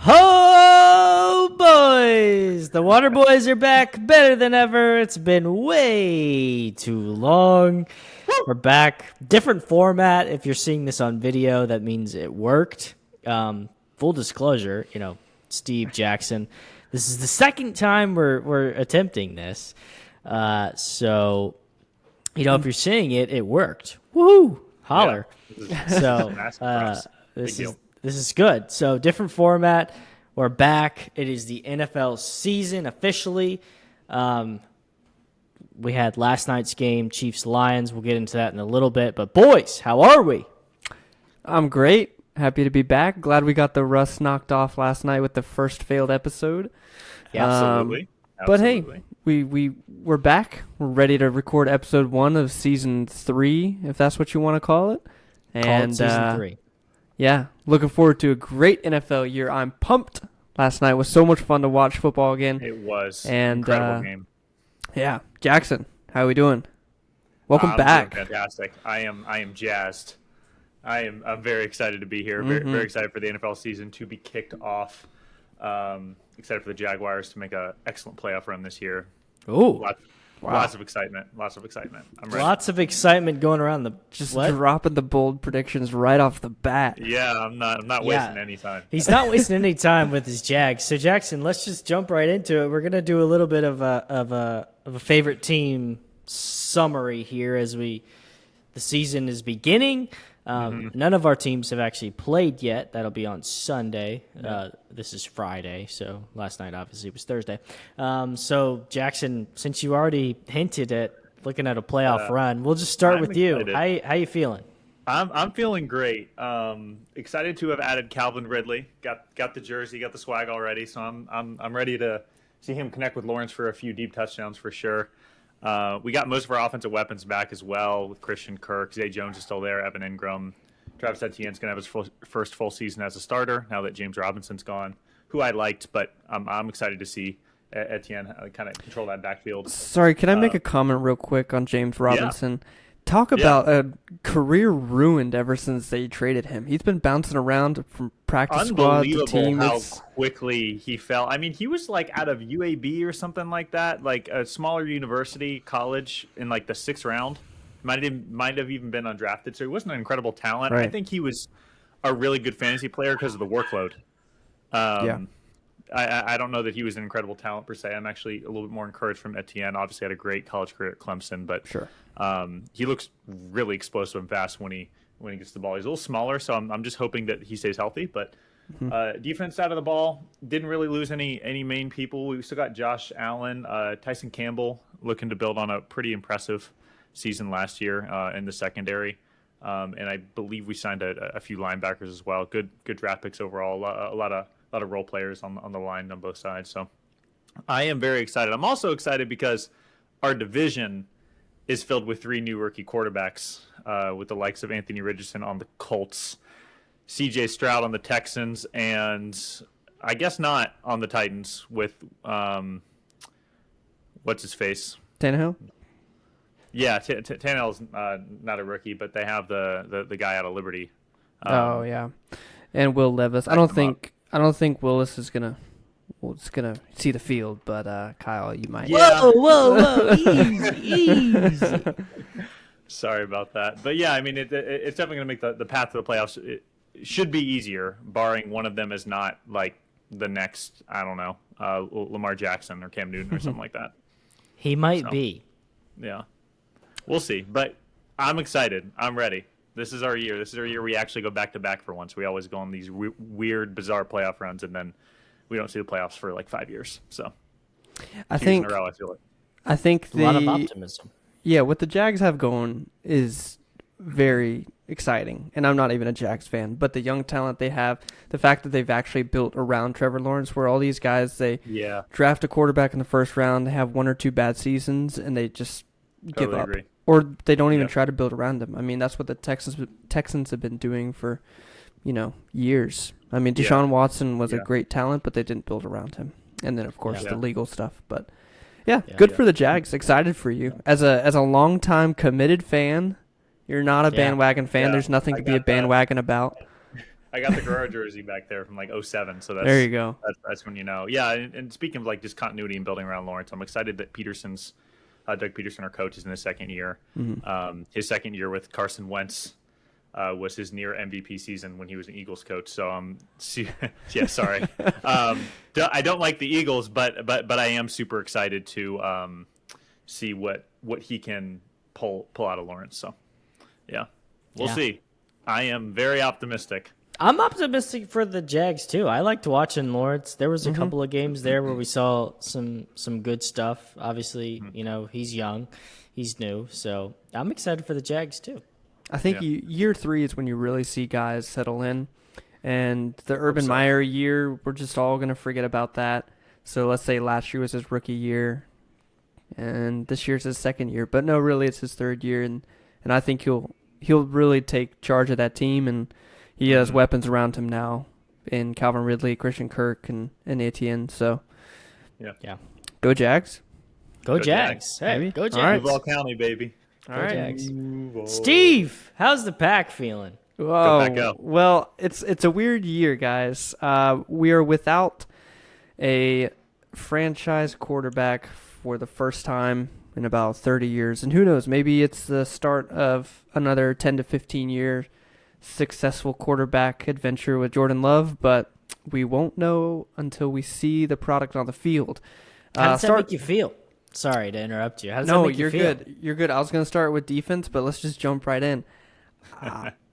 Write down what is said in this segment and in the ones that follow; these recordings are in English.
Ho, boys! The Water Boys are back better than ever. It's been way too long. We're back. Different format. If you're seeing this on video, that means it worked. Full disclosure, Steve Jackson. This is the second time we're attempting this. So, if you're seeing it, it worked. Woohoo! Holler. Yeah. So, this is good. So different format. We're back. It is the NFL season officially. We had last night's game, Chiefs-Lions. We'll get into that in a little bit. But boys, how are we? I'm great. Happy to be back. Glad we got the rust knocked off last night with the first failed episode. Yeah, absolutely. But hey, we're back. We're ready to record episode 1 of season 3, if that's what you want to call it. And season 3. Yeah, looking forward to a great NFL year. I'm pumped. Last night was so much fun to watch football again. It was and, incredible game. Yeah, Jackson, how are we doing? Welcome back. Doing fantastic. I am jazzed. I'm very excited to be here. Very, very excited for the NFL season to be kicked off. Excited for the Jaguars to make an excellent playoff run this year. Ooh. Lots of excitement. I'm ready. Lots of excitement going around the dropping the bold predictions right off the bat. Yeah, I'm not wasting any time. He's not wasting any time with his Jags. So Jackson, let's just jump right into it. We're gonna do a little bit of a favorite team summary here as the season is beginning. None of our teams have actually played yet. That'll be on Sunday. This is Friday, so last night obviously was Thursday. So Jackson, since you already hinted at looking at a playoff run, we'll just start with you. How you feeling? I'm feeling great. Excited to have added Calvin Ridley. Got the jersey, got the swag already. So I'm ready to see him connect with Lawrence for a few deep touchdowns for sure. We got most of our offensive weapons back as well with Christian Kirk. Zay Jones is still there. Evan Ingram. Travis Etienne's going to have his first full season as a starter now that James Robinson's gone, who I liked, but I'm excited to see Etienne kind of control that backfield. Sorry, can I make a comment real quick on James Robinson? Yeah. Talk about a career ruined ever since they traded him. He's been bouncing around from practice squad to team. How quickly he fell. I mean, he was like out of UAB or something like that, like a smaller university college in like the 6th round. Might have even been undrafted. So he wasn't an incredible talent. Right. I think he was a really good fantasy player because of the workload. I don't know that he was an incredible talent per se. I'm actually a little bit more encouraged from Etienne. Obviously had a great college career at Clemson, but sure. He looks really explosive and fast when he gets the ball. He's a little smaller, so I'm just hoping that he stays healthy. But defense side of the ball, didn't really lose any main people. We still got Josh Allen, Tyson Campbell looking to build on a pretty impressive season last year in the secondary. And I believe we signed a few linebackers as well. Good draft picks overall. A lot of role players on the line on both sides. So I am very excited. I'm also excited because our division is filled with 3 new rookie quarterbacks, with the likes of Anthony Richardson on the Colts, C.J. Stroud on the Texans, and I guess not on the Titans with what's his face? Tannehill? Yeah, Tannehill's not a rookie, but they have the guy out of Liberty. Oh yeah, and Will Levis. I don't think Willis is gonna see the field, but Kyle, you might. Yeah. Whoa, easy. Sorry about that, but yeah, I mean it's definitely gonna make the path to the playoffs. It should be easier, barring one of them is not like the next, I don't know, Lamar Jackson or Cam Newton or something like that. He might be. Yeah. We'll see, but I'm excited. I'm ready. This is our year. This is our year we actually go back-to-back for once. We always go on these weird, bizarre playoff runs, and then we don't see the playoffs for like 5 years. So, I think in a row, I feel it. I think a lot of optimism. Yeah, what the Jags have going is very exciting, and I'm not even a Jags fan, but the young talent they have, the fact that they've actually built around Trevor Lawrence, where all these guys, they draft a quarterback in the first round, they have 1 or 2 bad seasons, and they just give up. Agree. Or they don't even try to build around him. I mean, that's what the Texans have been doing for, years. I mean, Deshaun Watson was a great talent, but they didn't build around him. And then, of course, the legal stuff. But, good for the Jags. Excited for you. As a long-time committed fan, you're not a bandwagon fan. There's nothing to be a bandwagon about. I got the Guerrero jersey back there from like '07, so that's There you go. That's when you know. Yeah, and speaking of like just continuity and building around Lawrence, I'm excited that Doug Peterson, our coach, is in his second year. His second year with Carson Wentz was his near MVP season when he was an Eagles coach. So yeah, sorry. I don't like the Eagles, but I am super excited to see what he can pull out of Lawrence. So yeah, we'll see. I am very optimistic. I'm optimistic for the Jags too. I liked watching Lawrence. There was a couple of games there where we saw some good stuff. Obviously, he's young, he's new, so I'm excited for the Jags too. I think year 3 is when you really see guys settle in, and the Urban Meyer year, we're just all gonna forget about that. So let's say last year was his rookie year, and this year's his second year. But no, really, it's his third year, and I think he'll really take charge of that team, and he has weapons around him now in Calvin Ridley, Christian Kirk, and Etienne. So, yeah. Go Jags. Go Jags. Hey, Maybe. go Jags. All right. Duval County, baby. All right. Jags. Steve, how's the Pack feeling? Whoa. Pack go. Well, it's a weird year, guys. We are without a franchise quarterback for the first time in about 30 years. And who knows, maybe it's the start of another 10 to 15 year successful quarterback adventure with Jordan Love, but we won't know until we see the product on the field. How does that make you feel? Sorry to interrupt you. How does that No, make you you're feel? good. You're good. I was going to start with defense, but let's just jump right in.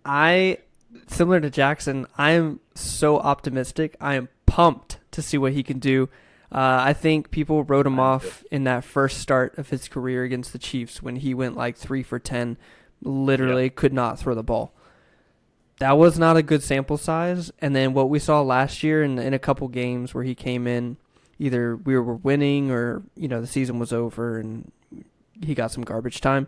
I, similar to Jackson, I am so optimistic. I am pumped to see what he can do. I think people wrote him off in that first start of his career against the Chiefs when he went like 3 for 10, literally could not throw the ball. That was not a good sample size. And then what we saw last year in a couple games where he came in, either we were winning or, the season was over and he got some garbage time.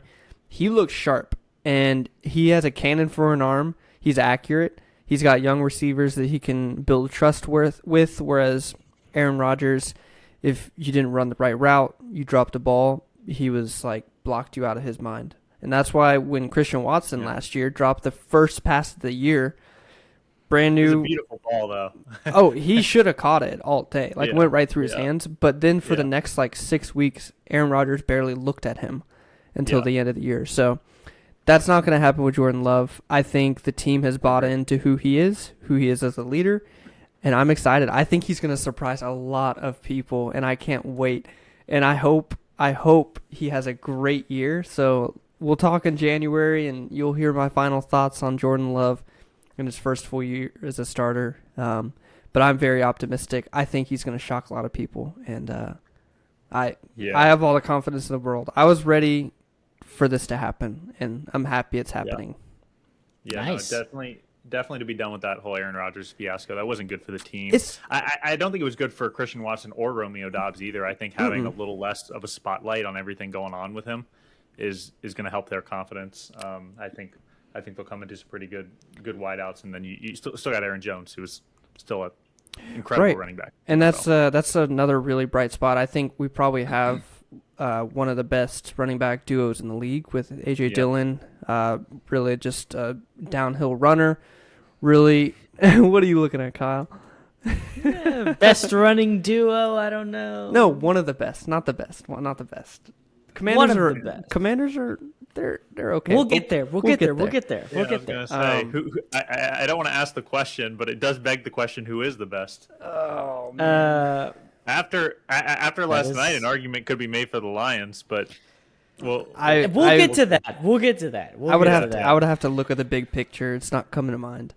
He looked sharp, and he has a cannon for an arm. He's accurate. He's got young receivers that he can build trust with, whereas Aaron Rodgers, if you didn't run the right route, you dropped the ball, he was like blocked you out of his mind. And that's why when Christian Watson last year dropped the first pass of the year, brand new. It was a beautiful ball, though. Oh, he should have caught it all day. Went right through his hands. But then for the next 6 weeks, Aaron Rodgers barely looked at him until the end of the year. So that's not going to happen with Jordan Love. I think the team has bought into who he is as a leader, and I'm excited. I think he's going to surprise a lot of people, and I can't wait. And I hope he has a great year. So we'll talk in January, and you'll hear my final thoughts on Jordan Love in his first full year as a starter. But I'm very optimistic. I think he's going to shock a lot of people, and I have all the confidence in the world. I was ready for this to happen, and I'm happy it's happening. Yeah, nice. No, definitely to be done with that whole Aaron Rodgers fiasco. That wasn't good for the team. I don't think it was good for Christian Watson or Romeo Doubs either. I think having a little less of a spotlight on everything going on with him is going to help their confidence. I think they'll come into some pretty good wideouts, and then you still got Aaron Jones, who is still an incredible running back. And that's another really bright spot. I think we probably have one of the best running back duos in the league with A.J. Dillon, really just a downhill runner. Really, what are you looking at, Kyle? Best running duo? I don't know. No, one of the best, not the best. Well, not the best. Commanders are they're okay. We'll get there. We'll get there. We'll get there. I was gonna say, I don't want to ask the question, but it does beg the question: who is the best? Oh man. After last night, an argument could be made for the Lions, but we'll get to that. We'll get to that. I would have to look at the big picture. It's not coming to mind.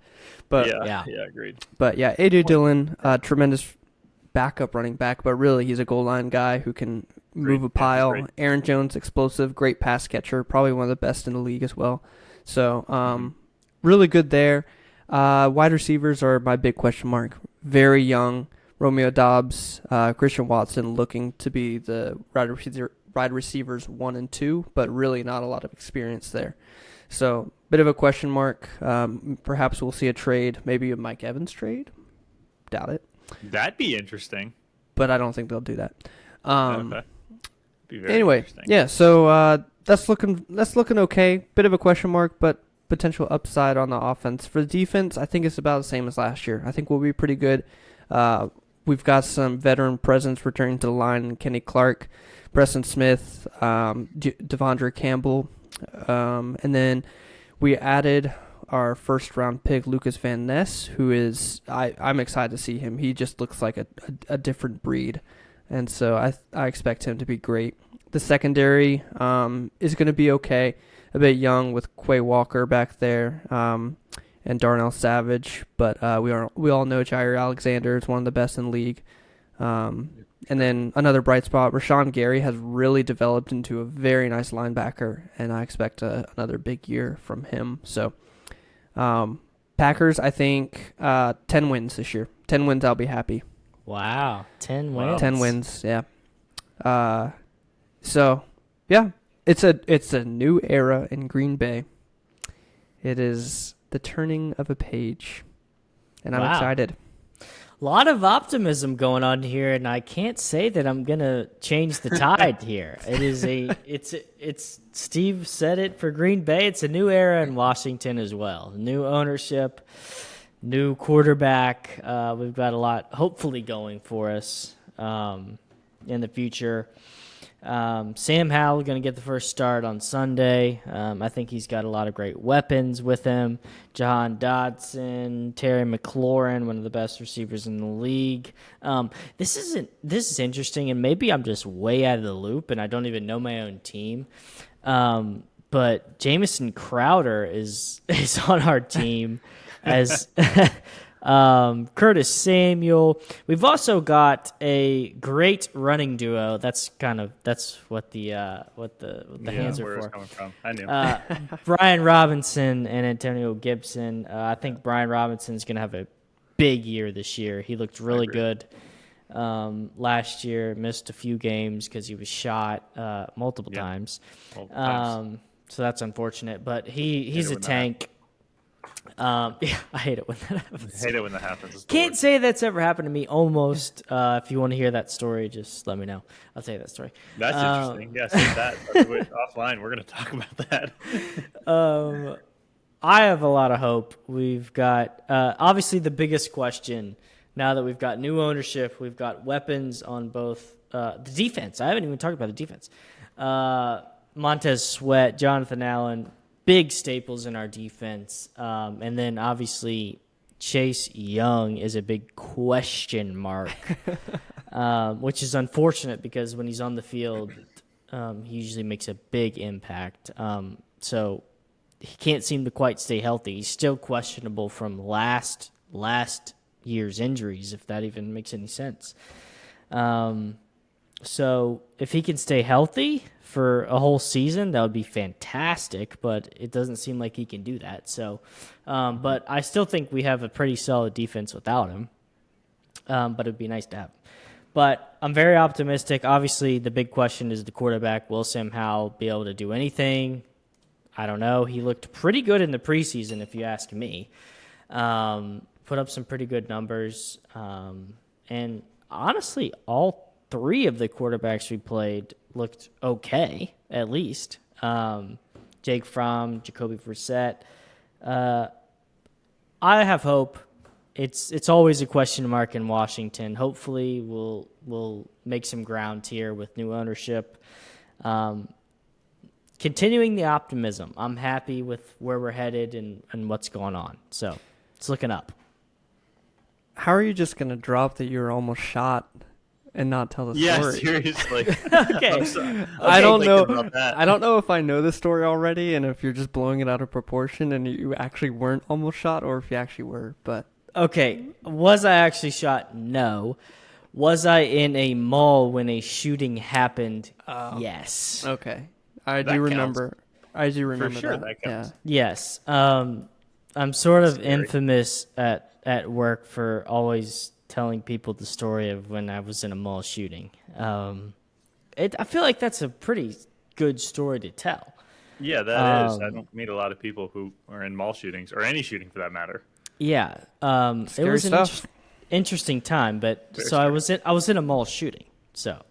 But yeah, agreed. But yeah, A.J. Dillon, tremendous backup running back, but really he's a goal line guy who can move a pile. Aaron Jones, explosive, great pass catcher, probably one of the best in the league as well. So really good there. Wide receivers are my big question mark. Very young. Romeo Doubs, Christian Watson looking to be the wide receivers 1 and 2, but really not a lot of experience there. So bit of a question mark. Perhaps we'll see a trade, maybe a Mike Evans trade. Doubt it. That'd be interesting. But I don't think they'll do that. Okay. Anyway, yeah. So that's looking okay. Bit of a question mark, but potential upside on the offense. For the defense, I think it's about the same as last year. I think we'll be pretty good. We've got some veteran presence returning to the line: Kenny Clark, Preston Smith, Devondre Campbell, and then we added our first-round pick, Lucas Van Ness, who is I'm excited to see him. He just looks like a different breed, and so I expect him to be great. The secondary is going to be okay. A bit young with Quay Walker back there and Darnell Savage, but we all know Jair Alexander is one of the best in the league. And then another bright spot, Rashawn Gary has really developed into a very nice linebacker, and I expect another big year from him. So Packers, I think 10 wins this year. 10 wins, I'll be happy. Wow, 10 wins. 10 wins, yeah. So, yeah, it's a new era in Green Bay. It is the turning of a page, and I'm excited. A lot of optimism going on here, and I can't say that I'm gonna change the tide here. It is it's Steve said it for Green Bay. It's a new era in Washington as well. New ownership, new quarterback. We've got a lot hopefully going for us in the future. Sam Howell going to get the first start on Sunday. I think he's got a lot of great weapons with him. Jahan Dodson, Terry McLaurin, one of the best receivers in the league. This is interesting, and maybe I'm just way out of the loop, and I don't even know my own team. But Jamison Crowder is on our team as Curtis Samuel. We've also got a great running duo. That's what the hands are for. Coming from. I knew. Brian Robinson and Antonio Gibson. I think Brian Robinson's going to have a big year this year. He looked really good last year. Missed a few games because he was shot multiple times. So that's unfortunate. But he's a tank. I hate it when that happens. I hate it when that happens. Can't say that's ever happened to me. Almost. If you want to hear that story, just let me know. I'll tell you that story. That's interesting. Yeah, say that. Offline, we're going to talk about that. I have a lot of hope. We've got obviously the biggest question now that we've got new ownership. We've got weapons on both the defense. I haven't even talked about the defense. Montez Sweat, Jonathan Allen. Big staples in our defense. And then, obviously, Chase Young is a big question mark, which is unfortunate because when he's on the field, he usually makes a big impact. So he can't seem to quite stay healthy. He's still questionable from last year's injuries, if that even makes any sense. So if he can stay healthy for a whole season, that would be fantastic, but it doesn't seem like he can do that. So, but I still think we have a pretty solid defense without him, but it'd be nice to have him. But I'm very optimistic. Obviously, the big question is the quarterback. Will Sam Howell be able to do anything? I don't know. He looked pretty good in the preseason, if you ask me. Put up some pretty good numbers. And honestly, all three of the quarterbacks we played looked okay, at least. Jake Fromm, Jacoby Brissett. I have hope. It's always a question mark in Washington. Hopefully, we'll make some ground here with new ownership. Continuing the optimism. I'm happy with where we're headed and what's going on. So it's looking up. How are you just gonna drop that you're almost shot and not tell the story? Yeah, seriously. Okay. I don't know. I don't know if I know the story already, and if you're just blowing it out of proportion, and you actually weren't almost shot, or if you actually were. But okay, was I actually shot? No. Was I in a mall when a shooting happened? Yes. Okay, I do remember. I do remember For sure, that. that counts. Yeah. Yes. I'm sort of infamous at work for always telling people the story of when I was in a mall shooting. I feel like that's a pretty good story to tell. Yeah, that is. I don't meet a lot of people who are in mall shootings, or any shooting for that matter. Yeah. It was an interesting time, but Very so scary. I was in a mall shooting. So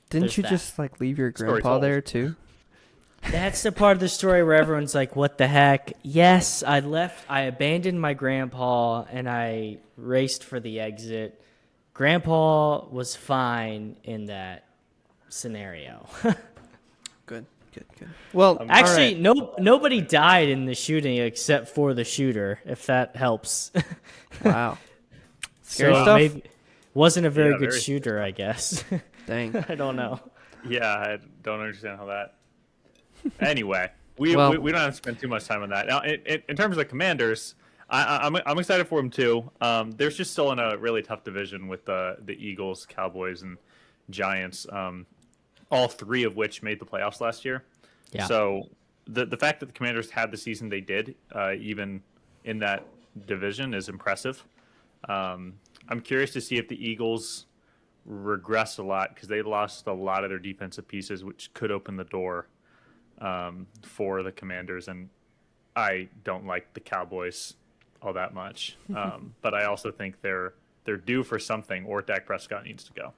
Didn't there's you that. just like leave your Story grandpa told. there too? That's the part of the story where everyone's like, what the heck? Yes, I abandoned my grandpa, and I raced for the exit. Grandpa was fine in that scenario. Good. Well, Actually, all right. nobody died in the shooting except for the shooter, if that helps. Wow. Scary So stuff. maybe wasn't a very good very shooter, I guess. Dang. I don't know. Yeah, I don't understand how that. Anyway, we Well- don't have to spend too much time on that. Now, in terms of the Commanders, I'm excited for them too. There's just still in a really tough division with the Eagles, Cowboys, and Giants. All three of which made the playoffs last year. Yeah. So the fact that the Commanders had the season they did, even in that division, is impressive. I'm curious to see if the Eagles regress a lot because they lost a lot of their defensive pieces, which could open the door for the Commanders. And I don't like the Cowboys all that much, but I also think they're due for something, or Dak Prescott needs to go.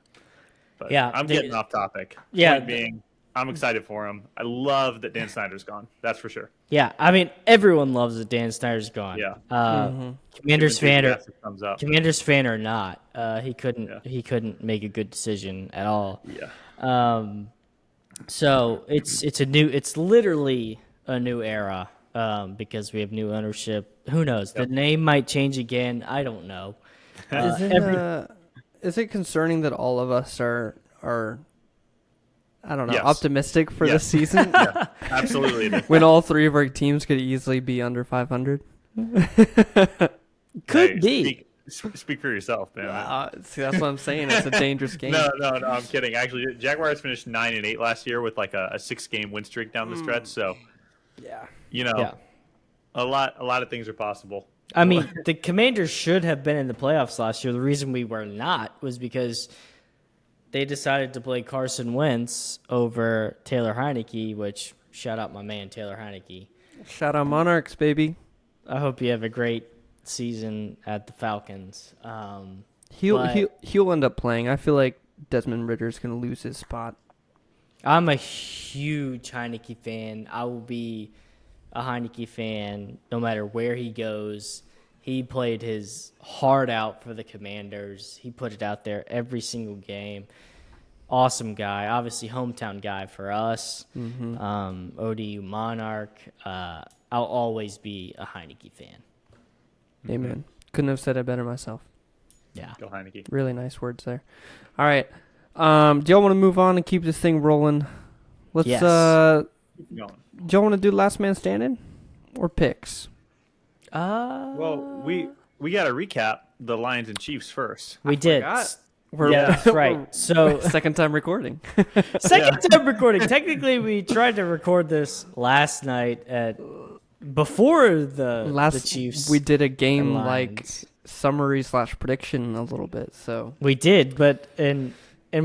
But Yeah, I'm getting off topic. Yeah, Point being, I'm excited for him. I love that Dan Snyder's gone. That's for sure. Yeah, I mean, everyone loves that Dan Snyder's gone. Yeah. Commanders fan or Enthusiastic thumbs up. Commanders fan or not, he couldn't make a good decision at all. Yeah. So it's literally a new era because we have new ownership. Who knows? The name might change again. I don't know. Is it concerning that all of us are I don't know, Yes. optimistic for Yes. this season Yeah, absolutely. it is. when all three of our teams could easily be under 500? Could Hey, be. Speak for yourself, man. See, that's what I'm saying. It's a dangerous game. No, I'm kidding. Actually, Jaguars finished 9-8 last year with like a 6-game win streak down the stretch. So, Yeah. Yeah. a lot of things are possible. I mean, the Commanders should have been in the playoffs last year. The reason we were not was because they decided to play Carson Wentz over Taylor Heineke, which, shout out my man, Taylor Heineke. Shout out Monarchs, baby. I hope you have a great season at the Falcons. He'll end up playing. I feel like Desmond Ritter's going to lose his spot. I'm a huge Heineke fan. I will be a Heineke fan no matter where he goes. He played his heart out for the Commanders. He put it out there every single game. Awesome guy. Obviously, hometown guy for us. ODU Monarch. I'll always be a Heineke fan. Amen. Couldn't have said it better myself. Yeah. Go Heineke. Really nice words there. All right. Do y'all want to move on and keep this thing rolling? Let's. Yes. Keep going. Do y'all want to do last man standing or picks? Well, we got to recap the Lions and Chiefs first. We did. forgot. Yeah, that's right. So Second time recording. second time recording. Technically, we tried to record this last night before the Chiefs. We did a and game like Lions. summary / prediction a little bit. So We did, but and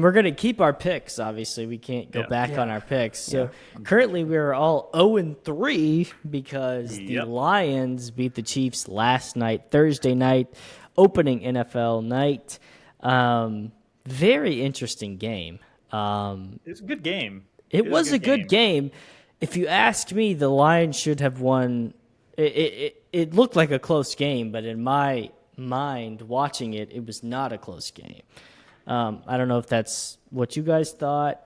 we're gonna keep our picks. Obviously, we can't go Yeah. back on our picks. So currently, we are all 0-3 because the Yep. Lions beat the Chiefs last night, Thursday night, opening NFL night. Very interesting game. It's a good game. It was a good game. If you ask me, the Lions should have won. It looked like a close game, but in my mind, watching it, it was not a close game. I don't know if that's what you guys thought,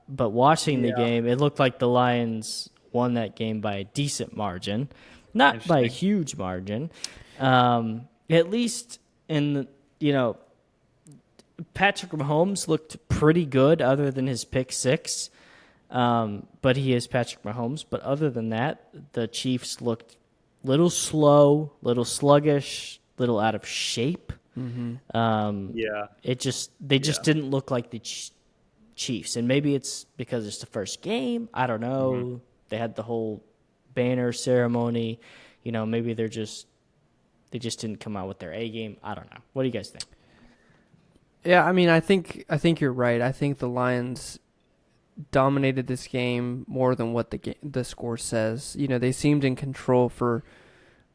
but watching the game, it looked like the Lions won that game by a decent margin, not by a huge margin. At least in the, Patrick Mahomes looked pretty good other than his pick six. But he is Patrick Mahomes. But other than that, the Chiefs looked little slow, little sluggish, little out of shape. Yeah. They just didn't look like the Chiefs. And maybe it's because it's the first game. I don't know. They had the whole banner ceremony. Maybe they just didn't come out with their A game. I don't know. What do you guys think? yeah, I mean, I think you're right. I think the Lions dominated this game more than what the score says. They seemed in control for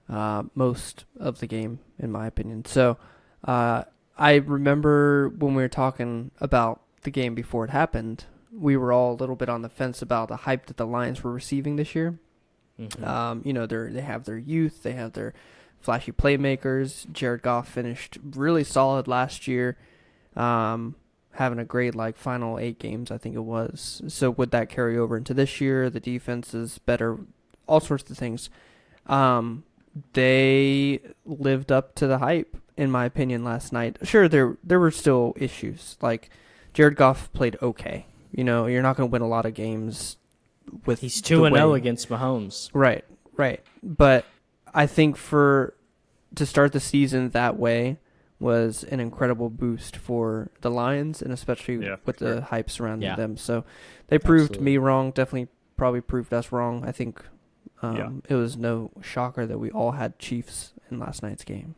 most of the game, in my opinion. So I remember when we were talking about the game before it happened, we were all a little bit on the fence about the hype that the Lions were receiving this year. Mm-hmm. You know, they have their youth, they have their flashy playmakers. Jared Goff finished really solid last year, having a great final 8 games, I think it was. So would that carry over into this year? The defense is better, all sorts of things. They lived up to the hype, in my opinion, last night. Sure, there were still issues. Like, Jared Goff played okay. You know, you're not going to win a lot of games with He's 2-0 against Mahomes. Right. But I think to start the season that way was an incredible boost for the Lions, and especially with the hype surrounding them. So they proved me wrong, definitely probably proved us wrong. I think it was no shocker that we all had Chiefs in last night's game.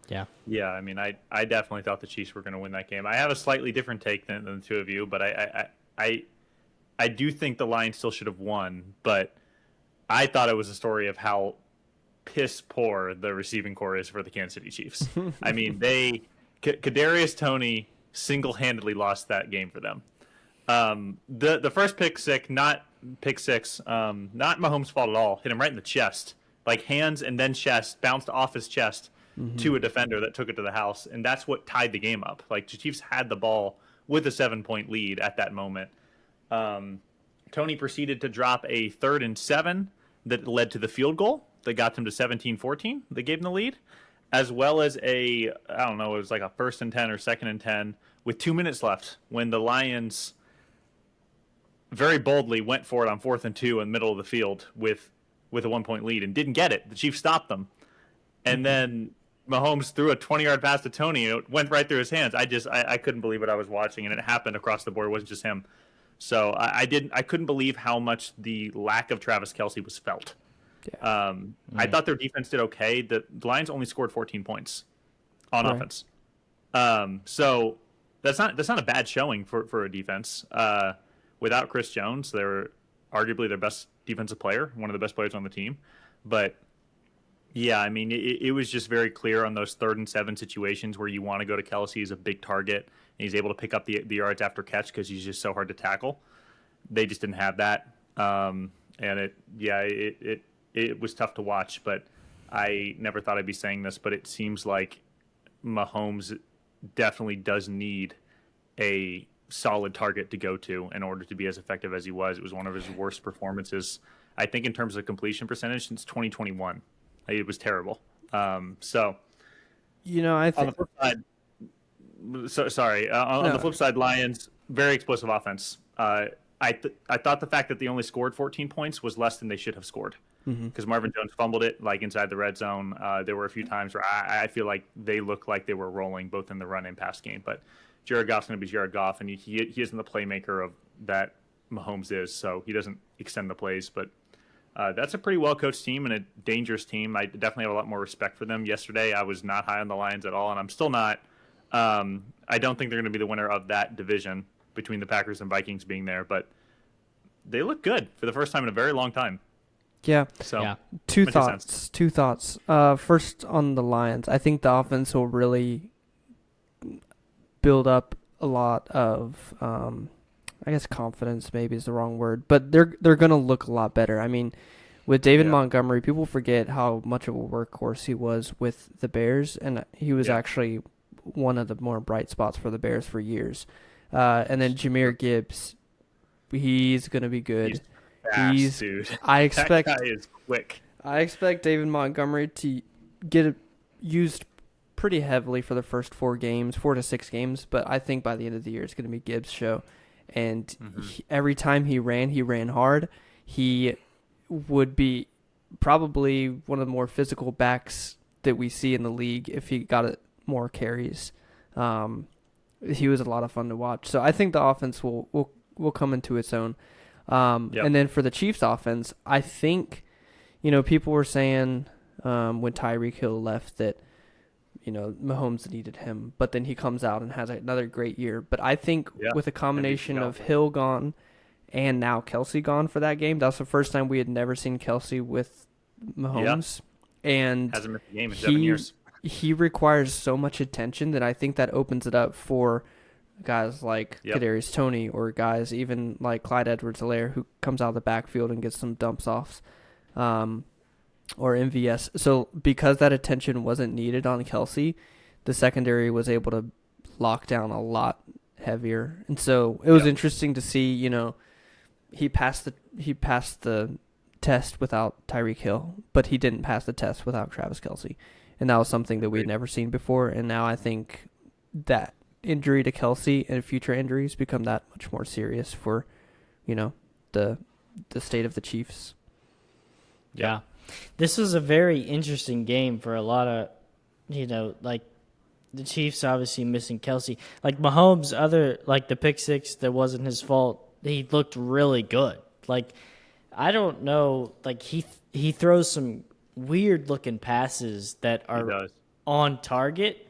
Yeah, I mean, I definitely thought the Chiefs were going to win that game. I have a slightly different take than the two of you, but I do think the Lions still should have won, but I thought it was a story of how piss poor the receiving core is for the Kansas City Chiefs. I mean, Kadarius Toney single-handedly lost that game for them. The first pick six, not Mahomes' fault at all. Hit him right in the chest, like hands and then chest, bounced off his chest to a defender that took it to the house, and that's what tied the game up. Like, the Chiefs had the ball with a 7-point lead at that moment. Toney proceeded to drop a 3rd and 7 that led to the field goal that got them to 17-14. That gave them the lead, as well as it was like a 1st and 10 or 2nd and 10 with 2 minutes left when the Lions very boldly went for it on 4th and 2 in the middle of the field with a 1-point lead and didn't get it. The Chiefs stopped them. And then Mahomes threw a 20-yard pass to Toney, and it went right through his hands. I couldn't believe what I was watching, and it happened across the board. It wasn't just him. So I couldn't believe how much the lack of Travis Kelce was felt. Yeah. I thought their defense did okay. The Lions only scored 14 points on offense. So that's not a bad showing for a defense. Without Chris Jones, they were arguably their best defensive player, one of the best players on the team. But yeah, I mean, it was just very clear on those 3rd and 7 situations where you want to go to Kelce as a big target, and he's able to pick up the yards after catch because he's just so hard to tackle. They just didn't have that, and it was tough to watch. But I never thought I'd be saying this, but it seems like Mahomes definitely does need a solid target to go to in order to be as effective as he was. It was one of his worst performances, I think, in terms of completion percentage since 2021. It was terrible. So, you know, I think on the flip side, on the flip side, Lions, very explosive offense. I thought the fact that they only scored 14 points was less than they should have scored because Marvin Jones fumbled it inside the red zone. There were a few times where I feel like they looked like they were rolling both in the run and pass game. But Jared Goff's going to be Jared Goff, and he isn't the playmaker of that Mahomes is, so he doesn't extend the plays. But that's a pretty well-coached team and a dangerous team. I definitely have a lot more respect for them. Yesterday, I was not high on the Lions at all, and I'm still not. I don't think they're going to be the winner of that division between the Packers and Vikings being there, but they look good for the first time in a very long time. Yeah. So yeah. Two thoughts. First on the Lions, I think the offense will really build up a lot of I guess confidence maybe is the wrong word, but they're going to look a lot better. I mean, with David Montgomery, people forget how much of a workhorse he was with the Bears, and he was actually one of the more bright spots for the Bears for years. And then Jahmyr Gibbs, he's going to be good. He's fast, dude. That guy is quick. I expect David Montgomery to get used pretty heavily for the first 4 to 6 games, but I think by the end of the year it's going to be Gibbs' show. And every time he ran hard. He would be probably one of the more physical backs that we see in the league if he got more carries. He was a lot of fun to watch. So I think the offense will come into its own. And then for the Chiefs offense, I think, people were saying when Tyreek Hill left that, Mahomes needed him, but then he comes out and has another great year. But I think with a combination of Hill gone and now Kelce gone for that game, that's the first time we had never seen Kelce with Mahomes. And hasn't missed a game in 7 years. He requires so much attention that I think that opens it up for guys like Yep. Kadarius Toney or guys even like Clyde Edwards-Helaire who comes out of the backfield and gets some dumps offs, or MVS. So because that attention wasn't needed on Kelsey, the secondary was able to lock down a lot heavier. And so it was interesting to see, he passed the test without Tyreek Hill, but he didn't pass the test without Travis Kelsey. And that was something that we'd never seen before. And now I think that injury to Kelsey and future injuries become that much more serious for, the state of the Chiefs. Yeah. This was a very interesting game for a lot of, like the Chiefs obviously missing Kelsey. Like Mahomes, the pick six that wasn't his fault, he looked really good. Like, I don't know, like he throws some weird looking passes that are on target.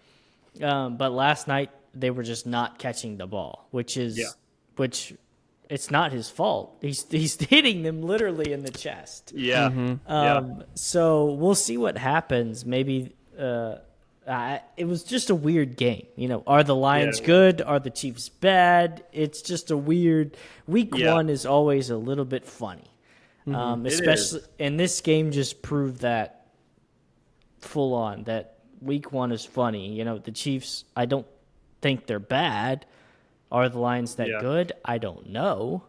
But last night they were just not catching the ball, which it's not his fault. He's hitting them literally in the chest. Yeah. Mm-hmm. So we'll see what happens. Maybe it was just a weird game. Are the Lions good? Are the Chiefs bad? It's just a weird week. One is always a little bit funny. Especially, and this game just proved that full on that week one is funny. The Chiefs, I don't think they're bad. Are the Lions that good? I don't know.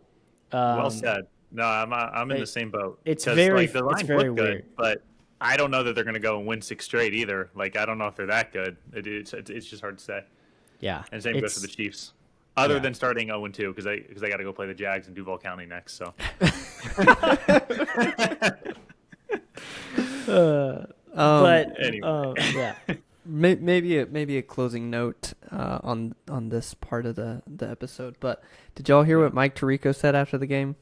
Well said. No, I'm in the same boat. It's very, the Lions it's very look good, weird. but I don't know that they're going to go and win 6 straight either. Like, I don't know if they're that good. It's just hard to say. Yeah, and same goes for the Chiefs. Other than starting 0-2 because I got to go play the Jags in Duval County next. So. But anyway. yeah. Maybe a closing note on this part of the episode. But did y'all hear what Mike Tirico said after the game?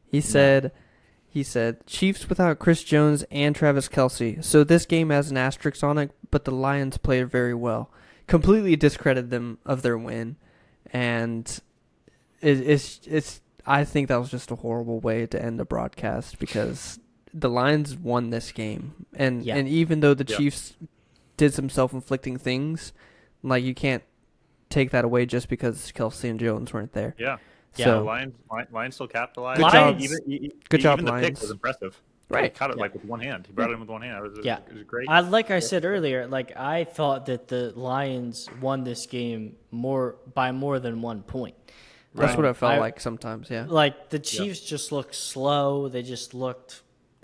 He said Chiefs without Chris Jones and Travis Kelsey. So this game has an asterisk on it, but the Lions played very well. Completely discredited them of their win, and it's. I think that was just a horrible way to end the broadcast because the Lions won this game, and even though the Chiefs did some self-inflicting things, like you can't take that away just because Kelsey and Jones weren't there. Yeah. So Lions still capitalized. Good job. Good job, even the Lions. pick was impressive. Right. He caught it with one hand. He brought it in with one hand. It was great. I said earlier, I thought that the Lions won this game by more than 1 point. That's what it felt like sometimes, yeah. Like the Chiefs just looked slow. They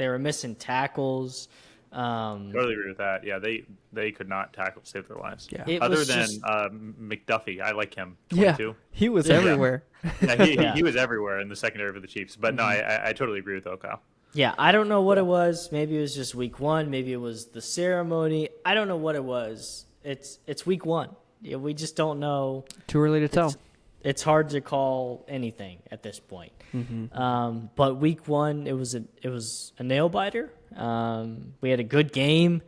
were missing tackles. Totally agree with that. Yeah, they could not tackle to save their lives. Yeah. Other than McDuffie, I like him. 22. Yeah, he was everywhere. He was everywhere in the secondary for the Chiefs. But no, I totally agree with Kyle. Yeah, I don't know what it was. Maybe it was just week one. Maybe it was the ceremony. I don't know what it was. It's week one. Yeah, we just don't know. Too early to tell. It's hard to call anything at this point. Mm-hmm. But week one, it was a nail biter. We had a good game,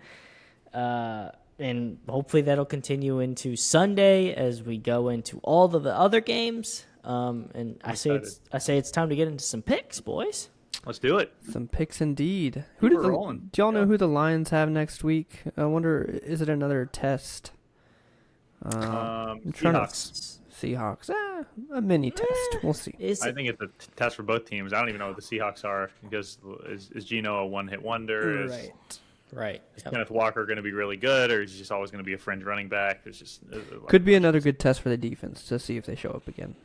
and hopefully that'll continue into Sunday as we go into all of the other games. And I say it's time to get into some picks, boys. Let's do it. Some picks indeed. Do y'all know who the Lions have next week? I wonder, is it another test? Seahawks. A mini test. We'll see. I think it's a test for both teams. I don't even know what the Seahawks are because is Geno a one-hit wonder? Right. Is Kenneth Walker going to be really good, or is he just always going to be a fringe running back? Could be another good test for the defense to see if they show up again.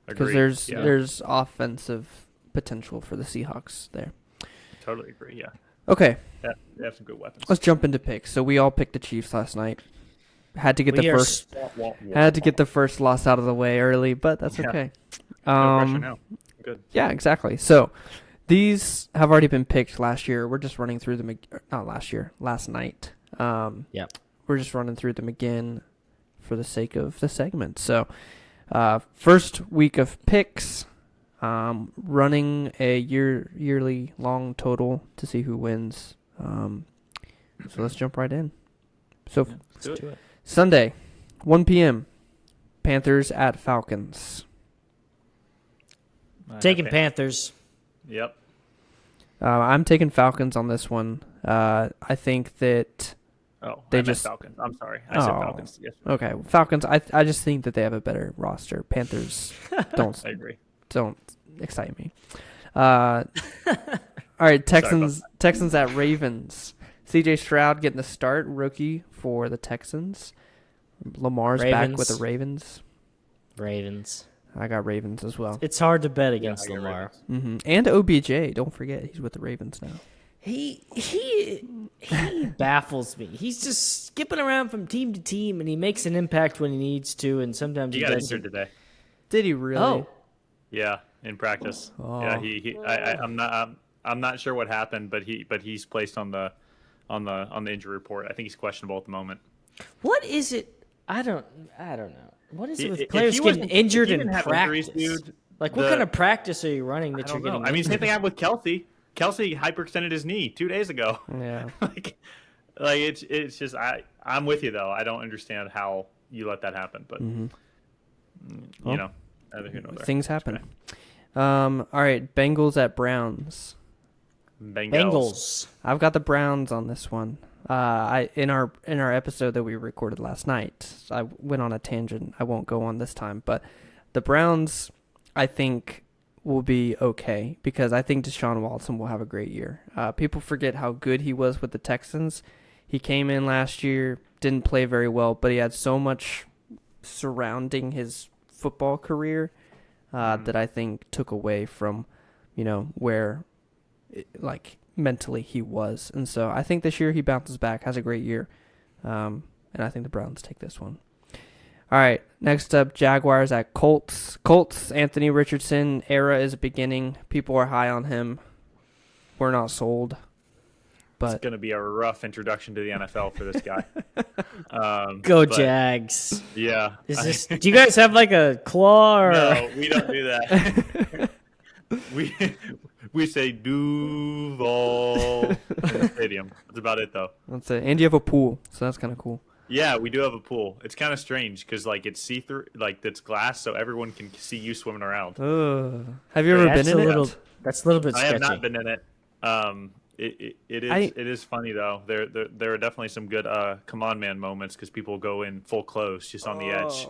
Because there's offensive potential for the Seahawks there. Totally agree. Yeah. Okay. Yeah, they have some good weapons. Let's jump into picks. So we all picked the Chiefs last night. Had to get the first loss out of the way early, but that's okay. No pressure now. Good. Yeah, exactly. So these have already been picked last year. We're just running through them. Not last year. Last night. We're just running through them again for the sake of the segment. So first week of picks. Running a yearly long total to see who wins. So let's jump right in. So let's do it. Sunday, 1 p.m. Panthers at Falcons. Taking Panthers. Yep. I'm taking Falcons on this one. I think that Oh, They I meant just- Falcons. I'm sorry. I said Oh. Falcons. Yes, Okay, Falcons. I just think that they have a better roster. Panthers don't I agree. excite me. All right, Texans at Ravens. C.J. Stroud getting the start, rookie for the Texans. Lamar's back with the Ravens. Ravens. I got Ravens as well. It's hard to bet against I got Lamar. Ravens. And OBJ. Don't forget, he's with the Ravens now. He baffles me. He's just skipping around from team to team, and he makes an impact when he needs to, and sometimes He he got doesn't. injured today. Did he really? Oh, Yeah, in practice. Oh. Yeah, I'm not sure what happened, but he's placed on the injury report. I think he's questionable at the moment. what is it? I don't know. What is it with If players he getting wasn't- injured if he in didn't have practice? injuries, dude, Like, what kind of practice are you running that I you're don't know. getting? I mean, same injured? thing happened with Kelsey. Kelsey hyperextended his knee 2 days ago. Yeah. like it's just I'm with you though. I don't understand how you let that happen, but Well, you know, neither here nor there. Things happen. All right, Bengals at Browns. Bengals. I've got the Browns on this one. In our episode that we recorded last night, I went on a tangent. I won't go on this time, but the Browns, I think, will be okay because I think Deshaun Watson will have a great year. People forget how good he was with the Texans. He came in last year, didn't play very well, but he had so much surrounding his football career that I think took away from, where, mentally he was. And so I think this year he bounces back, has a great year. And I think the Browns take this one. All right, next up, Jaguars at Colts. Colts, Anthony Richardson era is beginning. People are high on him. We're not sold. It's But going to be a rough introduction to the NFL for this guy. Go but, Jags. Yeah. Do you guys have like a claw? Or? No, we don't do that. we say Duval in the stadium. That's about it, though. that's it. And you have a pool, so that's kind of cool. Yeah, we do have a pool. It's kind of strange because it's see-through, it's glass, so everyone can see you swimming around. Have you ever That's been in it? That's a little bit I sketchy. have not been in it. It is funny though. There are definitely some good come on man moments because people go in full clothes just on the edge.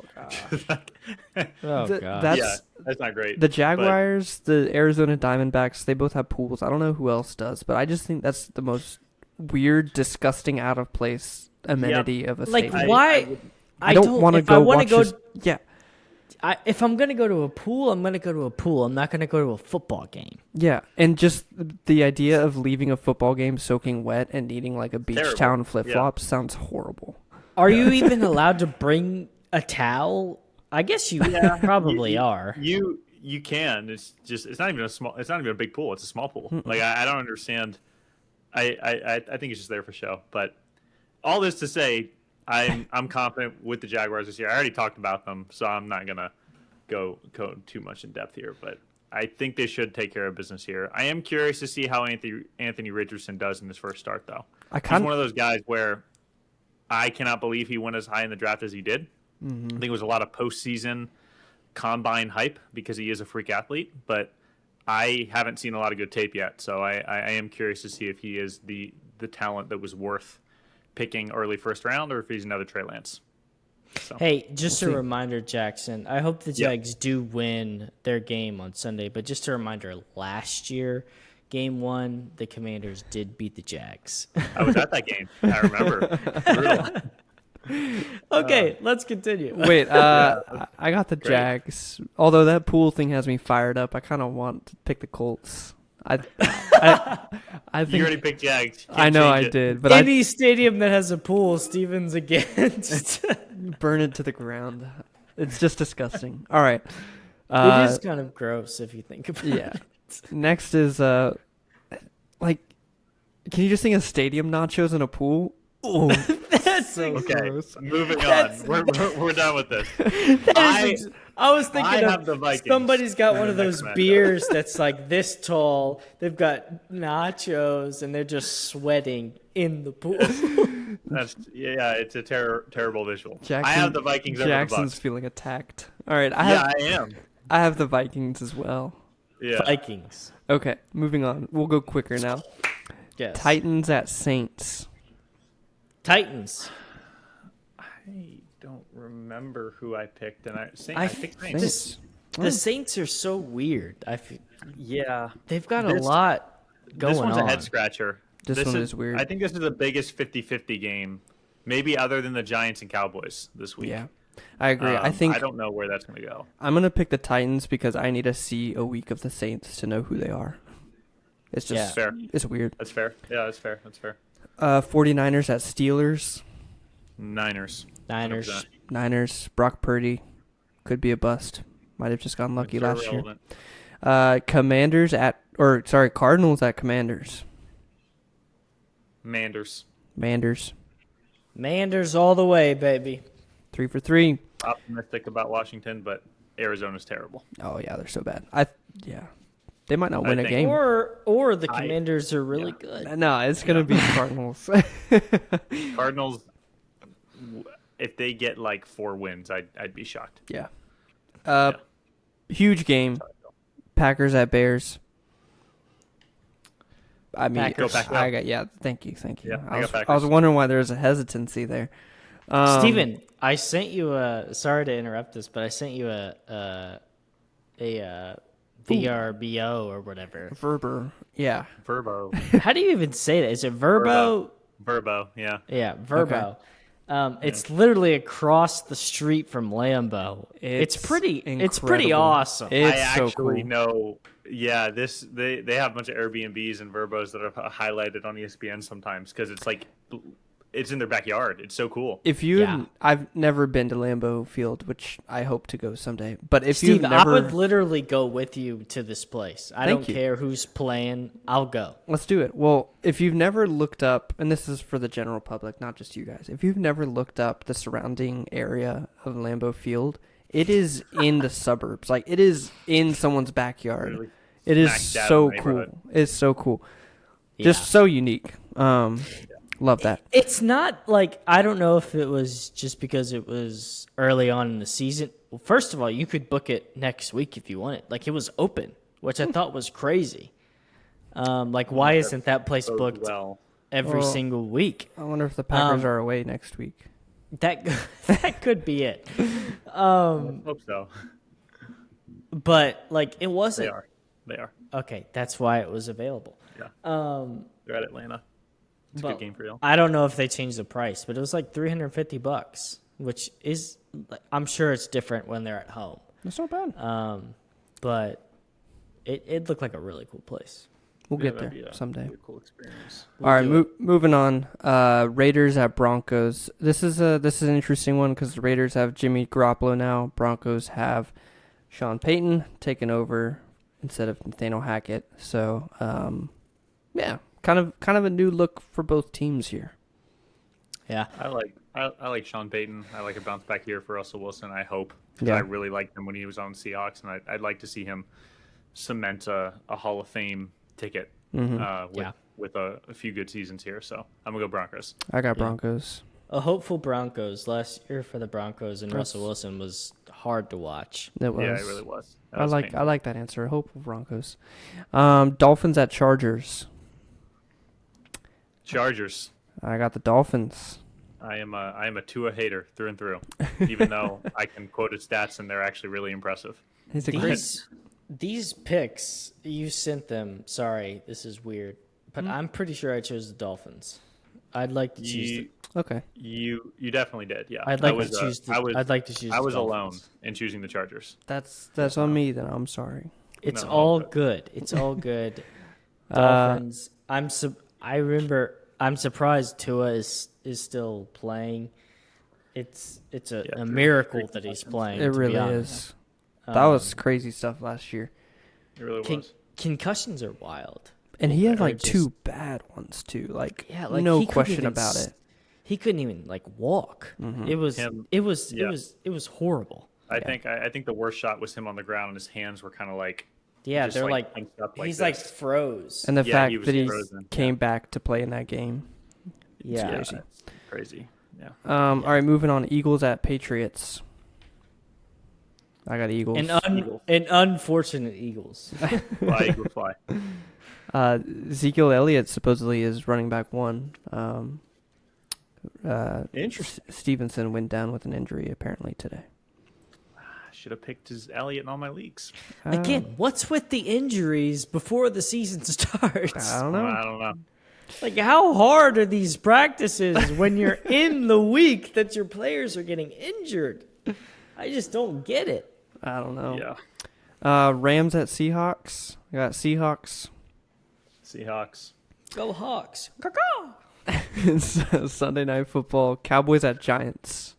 Oh, Th- God. that's- that's not great. The Jaguars, the Arizona Diamondbacks, they both have pools. I don't know who else does, but I just think that's the most weird, disgusting, out of place amenity of a Like, stadium. why? I don't want to go watch this. Yeah. If I'm going to go to a pool, I'm going to go to a pool. I'm not going to go to a football game. Yeah, and just the idea of leaving a football game soaking wet and needing like a beach Terrible. town flip-flop sounds horrible. Are you even allowed to bring a towel? I guess you probably are. You can. It's not even a big pool. It's a small pool. Like I don't understand. I think it's just there for show. But all this to say, I'm confident with the Jaguars this year. I already talked about them, so I'm not gonna go too much in depth here. But I think they should take care of business here. I am curious to see how Anthony Richardson does in his first start, though. He's one of those guys where I cannot believe he went as high in the draft as he did. I think it was a lot of postseason combine hype because he is a freak athlete, but I haven't seen a lot of good tape yet. So I am curious to see if he is the talent that was worth picking early first round or if he's another Trey Lance. So. Hey, just a reminder, Jackson. I hope the Jags do win their game on Sunday, but just a reminder, last year, Game 1, the Commanders did beat the Jags. I was at that game. I remember. Brutal. Okay, let's continue. Wait, I got the Jags. Although that pool thing has me fired up, I kind of want to pick the Colts. I think You already picked Jags. I know I change it. did, but Any stadium that has a pool, Steven's against. I burn it to the ground. It's just disgusting. All right. It is kind of gross if you think about Yeah. it. Next is can you just think of stadium nachos in a pool? Oh, That's so Okay, gross. moving on. We're done with this. I was thinking I of have the Vikings somebody's got in one the of those next matchup. beers that's like this tall. They've got nachos and they're just sweating in the pool. It's a terrible visual. Jackson, I have the Vikings over the Jackson's Bucks. feeling attacked. All right, I am. I have the Vikings as well. Yeah. Vikings. Okay, moving on. We'll go quicker now. Yes. Titans at Saints. Titans. I don't remember who I picked, and I picked Saints. The Saints are so weird. Yeah. They've got a lot going This one's on. a head scratcher. This one is weird. I think this is the biggest 50-50 game, maybe other than the Giants and Cowboys this week. Yeah, I agree. I don't know where that's going to go. I'm going to pick the Titans because I need to see a week of the Saints to know who they are. It's just fair. It's weird. That's fair. Yeah, that's fair. 49ers at Steelers. Niners. 100%. Brock Purdy could be a bust. Might have just gotten lucky last irrelevant. year. Cardinals at Commanders. Manders all the way, baby. 3 for 3. Optimistic about Washington, but Arizona's terrible. Oh yeah, they're so bad. They might not win a game. Or the Commanders are really good. No, it's gonna be Cardinals. Cardinals, if they get like 4 wins, I'd be shocked. Yeah. Huge game. Packers at Bears. I mean, Packers. Thank you. Yeah, I was wondering why there was a hesitancy there. Steven, I sent you sorry to interrupt this, but I sent you a VRBO or whatever. Verber. Yeah. Verbo. How do you even say that? Is it Verbo? Verbo, yeah. Yeah, Verbo. It's literally across the street from Lambeau. It's pretty awesome. It's so cool. know. Yeah, they have a bunch of Airbnbs and Verbos that are highlighted on ESPN sometimes because it's like it's in their backyard. It's so cool. I've never been to Lambeau Field, which I hope to go someday. But if Steve, you've never, I would literally go with you to this place. I don't care who's playing. I'll go. Let's do it. Well, if you've never looked up, and this is for the general public, not just you guys, if you've never looked up the surrounding area of Lambeau Field, it is in the suburbs. Like, it is in someone's backyard. Really it is so cool. It's so cool. Just so unique. Love that. It's not like, I don't know if it was just because it was early on in the season. Well, first of all, you could book it next week if you wanted. Like, it was open, which I thought was crazy. Why isn't that place booked every single week? I wonder if the Packers are away next week. That could be it. I hope so. But, it wasn't. They are. Okay, that's why it was available. Yeah. They're at Atlanta. It's a good game for you. I don't know if they changed the price, but it was like $350, which is, I'm sure it's different when they're at home. That's not bad. But it looked like a really cool place. We'll get there someday. A cool experience. All right, moving on. Raiders at Broncos. This is an interesting one because the Raiders have Jimmy Garoppolo now. Broncos have Sean Payton taking over instead of Nathaniel Hackett. So, kind of a new look for both teams here. Yeah, I like Sean Payton. I like a bounce back here for Russell Wilson. I hope. Yeah. I really liked him when he was on Seahawks, and I'd like to see him cement a Hall of Fame ticket with a few good seasons here. So I'm gonna go Broncos. I got Broncos. A hopeful Broncos. Last year for the Broncos and Russell Wilson was hard to watch. It was. Yeah, it really was. I like that answer. Hopeful Broncos. Dolphins at Chargers. Chargers. I got the Dolphins. I am a Tua hater through and through, even though I can quote his stats and they're actually really impressive. These picks, you sent them. Sorry, this is weird, but I'm pretty sure I chose the Dolphins. I'd like to choose. Okay. You definitely did. Yeah. I'd like to choose. I'd like to choose. I was the alone Dolphins. in choosing the Chargers. That's on me then. I'm sorry. It's all good. It's all good. Dolphins. I'm surprised Tua is still playing. It's a miracle that he's playing. It really is. That was crazy stuff last year. It really was. Concussions are wild. And he had like two bad ones too. No question about it. He couldn't even walk. Mm-hmm. It was horrible. I think the worst shot was him on the ground and his hands were kind of they're linked up he's this. Froze. And the fact that he frozen. came back to play in that game. Yeah. It's crazy. Yeah. All right, moving on. Eagles at Patriots. I got Eagles. An unfortunate Eagles. Fly, Eagles fly. Ezekiel Elliott supposedly is running back one. Interesting. Stevenson went down with an injury apparently today. I should have picked his Elliott in all my leagues. Again, what's with the injuries before the season starts? I don't know. I don't know. Like, how hard are these practices when you're in the week that your players are getting injured? I just don't get it. I don't know. Yeah. Rams at Seahawks. We got Seahawks. Seahawks. Go Hawks. Caw-caw. It's Sunday Night Football. Cowboys at Giants.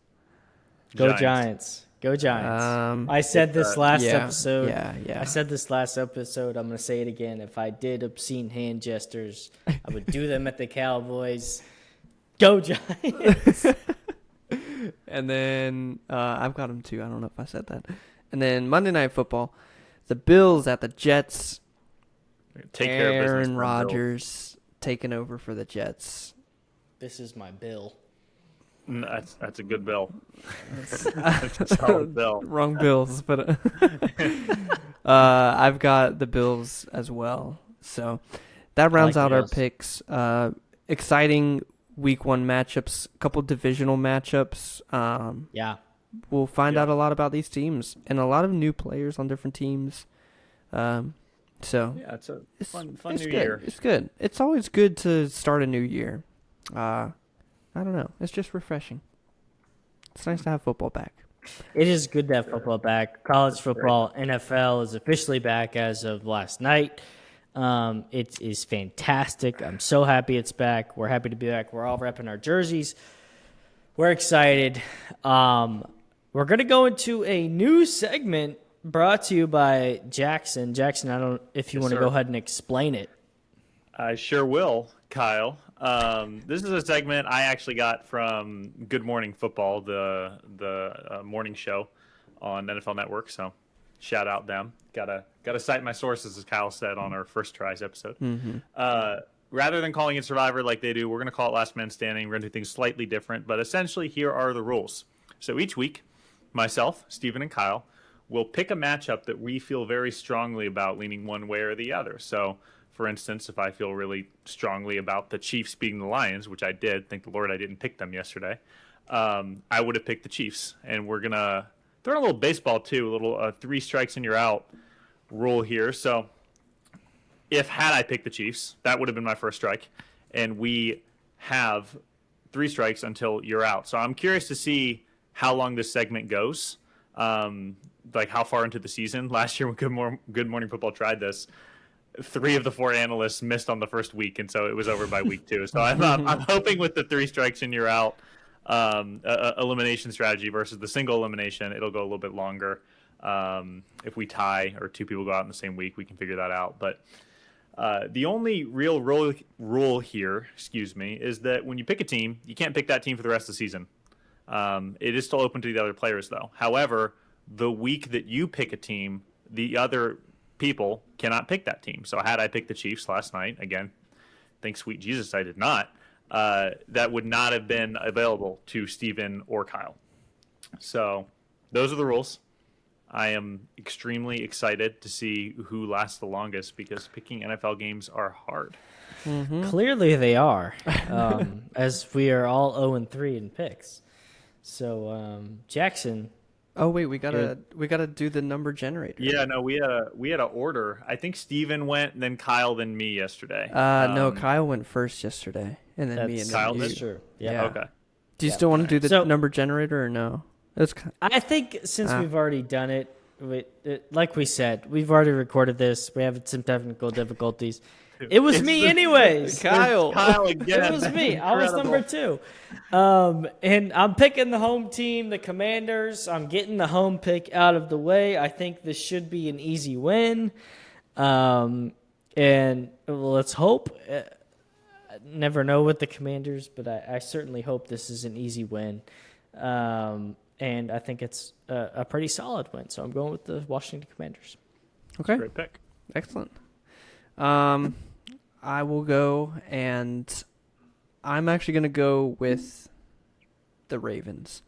Go Giants. Go Giants. I said this last episode. Yeah. I said this last episode. I'm going to say it again. If I did obscene hand gestures, I would do them at the Cowboys. Go Giants. And then I've got them too. I don't know if I said that. And then Monday Night Football. The Bills at the Jets. Take care of business. Aaron Rodgers taking over for the Jets. This is my bill. That's a good bill. That's a solid bill. Wrong Bills, but I've got the Bills as well. So that rounds out our picks. Exciting Week 1 matchups, a couple divisional matchups. We'll find out a lot about these teams and a lot of new players on different teams. So yeah, it's a fun it's new good. year. It's good. It's always good to start a new year. I don't know. It's just refreshing. It's nice to have football back. It is good to have football back. College football, NFL is officially back as of last night. It is fantastic. I'm so happy it's back. We're happy to be back. We're all repping our jerseys. We're excited. We're going to go into a new segment brought to you by Jackson. Jackson, I don't know if you want to go ahead and explain it. I sure will, Kyle. This is a segment I actually got from Good Morning Football, the morning show on NFL Network. So shout out them. Gotta cite my sources, as Kyle said on our First Tries episode. Mm-hmm. Rather than calling it Survivor like they do, we're gonna call it Last Man Standing. We're gonna do things slightly different, but essentially here are the rules. So each week, myself, Steven, and Kyle will pick a matchup that we feel very strongly about, leaning one way or the other. So, for instance, if I feel really strongly about the Chiefs beating the Lions, which I did, thank the Lord I didn't pick them yesterday, I would have picked the Chiefs. And we're going to throw in a little baseball, too, a little 3 strikes and you're out rule here. So had I picked the Chiefs, that would have been my first strike. And we have 3 strikes until you're out. So I'm curious to see how long this segment goes, like how far into the season. Last year when Good Morning Football tried this, 3 of the 4 analysts missed on the first week, and so it was over by week 2. So I'm hoping with the 3 strikes and you're out elimination strategy versus the single elimination, it'll go a little bit longer. If we tie or 2 people go out in the same week, we can figure that out. But the only real rule here, is that when you pick a team, you can't pick that team for the rest of the season. It is still open to the other players, though. However, the week that you pick a team, the other people cannot pick that team. So had I picked the Chiefs last night, again, thank sweet Jesus I did not, that would not have been available to Steven or Kyle. So those are the rules. I am extremely excited to see who lasts the longest because picking NFL games are hard. Mm-hmm. Clearly they are, as we are all 0-3 in picks. So Jackson. Oh wait, we gotta do the number generator. Yeah, no, we had a order. I think Steven went, then Kyle, then me yesterday. No, Kyle went first yesterday, and then me and Kyle then you. did. Sure. Yeah. Okay. Do you still want to do the number generator or no? I think since we've already done it, like we said, we've already recorded this. We have some technical difficulties. It was me anyways. Kyle again. It was me. I was number 2. And I'm picking the home team, the Commanders. I'm getting the home pick out of the way. I think this should be an easy win. And let's hope. Never know with the Commanders, but I certainly hope this is an easy win. And I think it's a pretty solid win. So I'm going with the Washington Commanders. Okay. Great pick. Excellent. I will go, and I'm actually going to go with the Ravens.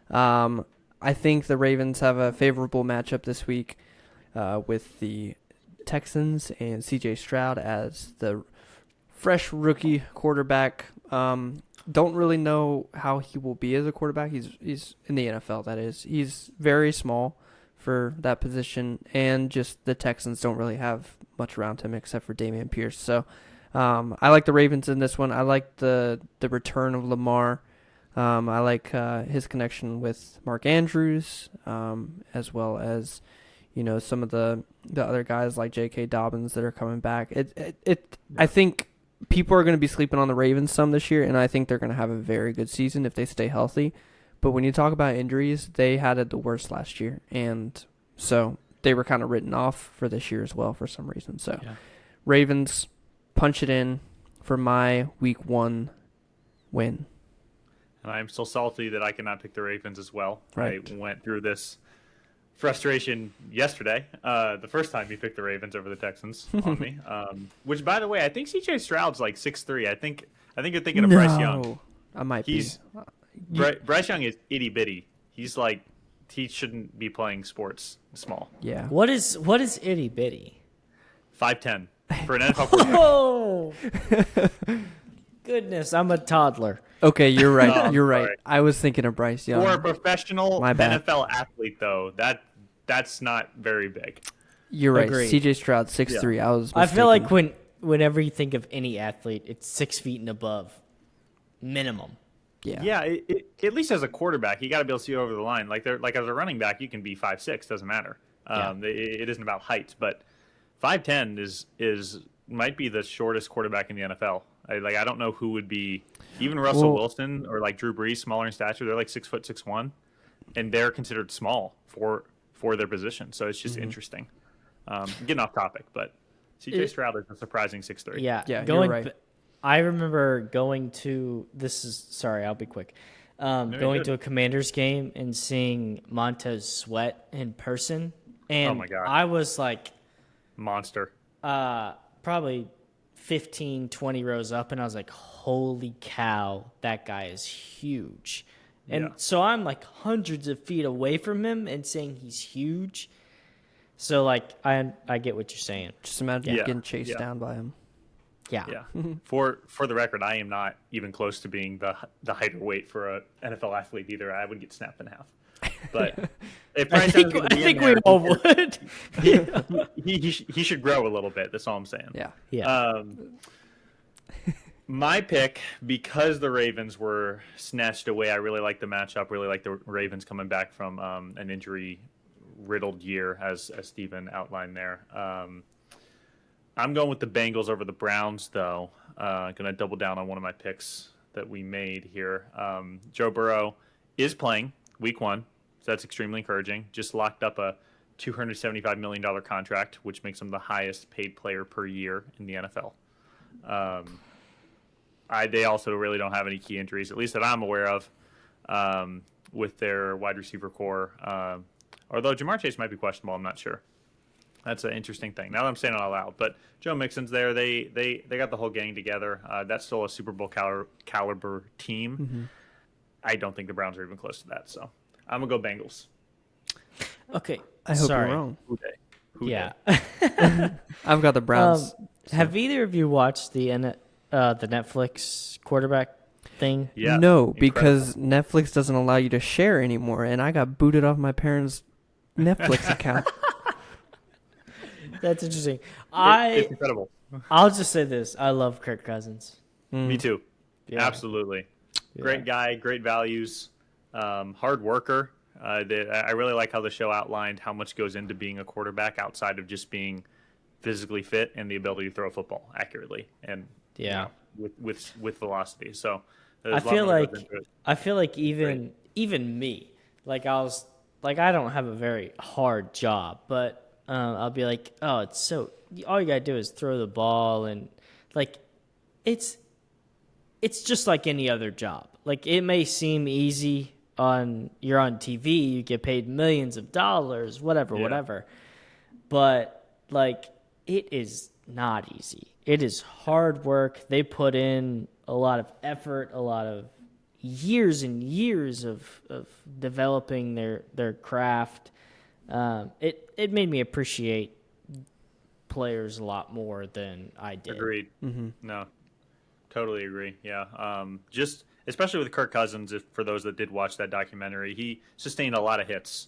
I think the Ravens have a favorable matchup this week with the Texans and C.J. Stroud as the fresh rookie quarterback. don't really know how he will be as a quarterback. He's in the NFL, that is. He's very small for that position, and just the Texans don't really have much around him except for Dameon Pierce. So I like the Ravens in this one. I like the return of Lamar. I like his connection with Mark Andrews, as well as some of the other guys like J.K. Dobbins that are coming back. I think people are going to be sleeping on the Ravens some this year, and I think they're going to have a very good season if they stay healthy. But when you talk about injuries, they had it the worst last year, and so they were kind of written off for this year as well for some reason. So Ravens, punch it in for my Week 1 win. And I'm still salty that I cannot pick the Ravens as well. Right. I went through this frustration yesterday, the first time you picked the Ravens over the Texans on me. Which, by the way, I think C.J. Stroud's like 6'3". I think you're thinking of Bryce Young. I might be. Bryce Young is itty bitty. He's like, he shouldn't be playing sports small. Yeah. What is itty bitty? 5'10" for an NFL quarterback. Oh goodness, I'm a toddler. Okay, you're right. You're right. Sorry. I was thinking of Bryce Young. For a professional My bad. NFL athlete, though, that's not very big. You're right. Agreed. C.J. Stroud, 6'3". I was mistaken. I feel like whenever you think of any athlete, it's 6 feet and above, minimum. Yeah. Yeah, at least as a quarterback, you got to be able to see over the line. Like as a running back, you can be 5'6", doesn't matter. It isn't about height, but 5'10" is might be the shortest quarterback in the NFL. I don't know who would be, even Russell Wilson or like Drew Brees, smaller in stature. They're like 6', 6'1", and they're considered small for their position. So it's just interesting. Getting off topic, but C.J. Stroud is a surprising 6'3". Yeah, you're right. I remember going to I'll be quick. Going to a Commanders game and seeing Montez Sweat in person, and oh my God. I was like, Monster. probably 15, 20 rows up, and I was like, holy cow, that guy is huge. And so I'm like hundreds of feet away from him and saying he's huge. So like I get what you're saying. Just imagine getting chased down by him. Yeah. For the record, I am not even close to being the height or weight for an NFL athlete either. I would get snapped in half. But if I think we all would. he should grow a little bit. That's all I'm saying. Yeah. My pick, because the Ravens were snatched away, I really like the matchup. Really like the Ravens coming back from an injury-riddled year, as Steven outlined there. I'm going with the Bengals over the Browns, though. Going to double down on one of my picks that we made here. Joe Burrow is playing Week 1, so that's extremely encouraging. Just locked up a $275 million contract, which makes him the highest paid player per year in the NFL. They also really don't have any key injuries, at least that I'm aware of, with their wide receiver core. Although Jamar Chase might be questionable, I'm not sure. That's an interesting thing. Now that I'm saying it out loud, but Joe Mixon's there. They got the whole gang together. That's still a Super Bowl caliber team. Mm-hmm. I don't think the Browns are even close to that. So I'm gonna go Bengals. Okay. I hope Sorry. you're wrong. Who Yeah. I've got the Browns. Have either of you watched the Netflix quarterback thing? Yeah. No, because Netflix doesn't allow you to share anymore, and I got booted off my parents' Netflix account. That's interesting. It's incredible. I'll just say this: I love Kirk Cousins. Me too. Yeah. Absolutely. Great guy, great values, hard worker. I really like how the show outlined how much goes into being a quarterback outside of just being physically fit and the ability to throw a football accurately and with velocity. So I feel like even me, like I don't have a very hard job, but I'll be like, oh, it's so all you gotta do is throw the ball, and like it's just like any other job. Like it may seem easy you're on TV, you get paid millions of dollars, whatever. But like it is not easy. It is hard work. They put in a lot of effort, a lot of years and years of developing their craft. It made me appreciate players a lot more than I did. Agreed. Mm-hmm. No, totally agree. Yeah. Just especially with Kirk Cousins. If for those that did watch that documentary, he sustained a lot of hits.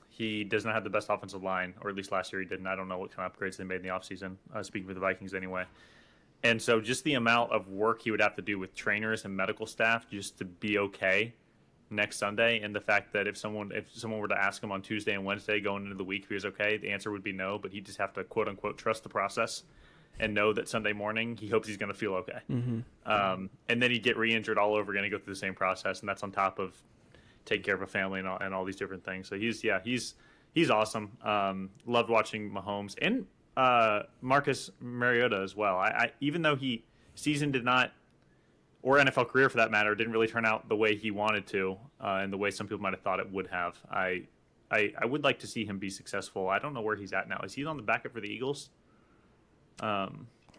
He does not have the best offensive line, or at least last year he didn't. I don't know what kind of upgrades they made in the offseason, speaking for the Vikings anyway. And so just the amount of work he would have to do with trainers and medical staff just to be okay next Sunday, and the fact that if someone were to ask him on Tuesday and Wednesday going into the week if he was okay, the answer would be no, but he'd just have to quote unquote trust the process and know that Sunday morning he hopes he's going to feel okay. And then he'd get re-injured all over again and go through the same process, and that's on top of taking care of a family and all these different things. So he's awesome. Loved watching Mahomes and Marcus Mariota as well. I even though season did not, or NFL career for that matter, didn't really turn out the way he wanted to, and the way some people might have thought it would have. I would like to see him be successful. I don't know where he's at now. Is he on the backup for the Eagles? I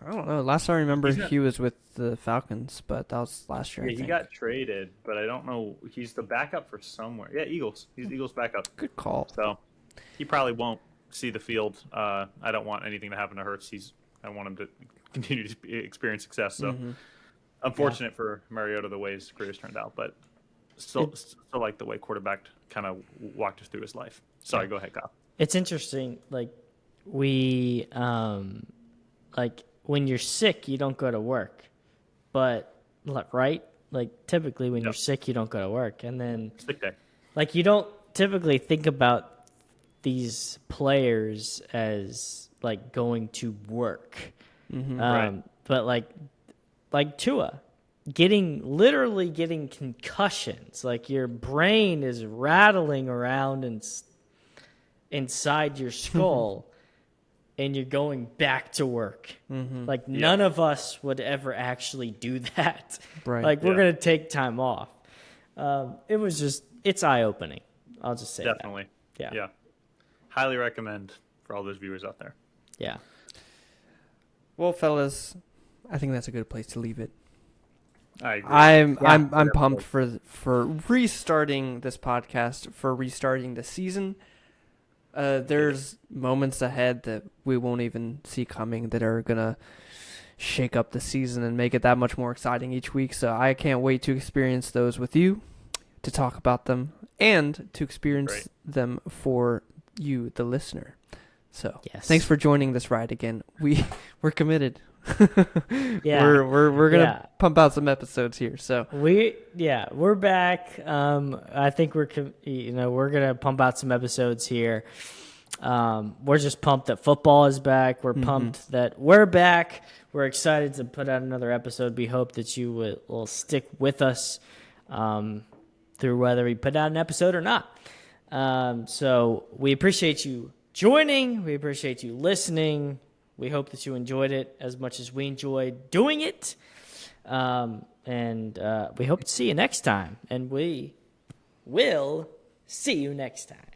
don't know. Last I remember, he was with the Falcons, but that was last year. Yeah, he got traded, but I don't know. He's the backup for somewhere. Yeah, Eagles. He's the Eagles' backup. Good call. So he probably won't see the field. I don't want anything to happen to Hurts. I want him to continue to experience success. So unfortunate for Mariota the way his career's turned out, but still like the way quarterback kind of walked us through his life. Sorry, go ahead, Kyle. It's interesting. Like we, like when you're sick, you don't go to work, but right? Like typically when you're sick, you don't go to work, and then sick day. Like you don't typically think about these players as like going to work, Right. but like Tua, literally getting concussions, like your brain is rattling around inside your skull. And you're going back to work. Like none of us would ever actually do that. Right. Like we're going to take time off. It's eye-opening. I'll just say Definitely. that. Yeah. Highly recommend for all those viewers out there. Yeah. Well, fellas, I think that's a good place to leave it. I agree. I'm pumped for restarting this podcast, for restarting the season. There's moments ahead that we won't even see coming that are going to shake up the season and make it that much more exciting each week. So I can't wait to experience those with you, to talk about them, and to experience them for you, the listener. So thanks for joining this ride again. We're committed. We're gonna pump out some episodes here. So we're back. I think we're gonna pump out some episodes here. We're just pumped that football is back. We're pumped that we're back. We're excited to put out another episode. We hope that you will stick with us through whether we put out an episode or not. So we appreciate you joining. We appreciate you listening. We hope that you enjoyed it as much as we enjoyed doing it. And we hope to see you next time. And we will see you next time.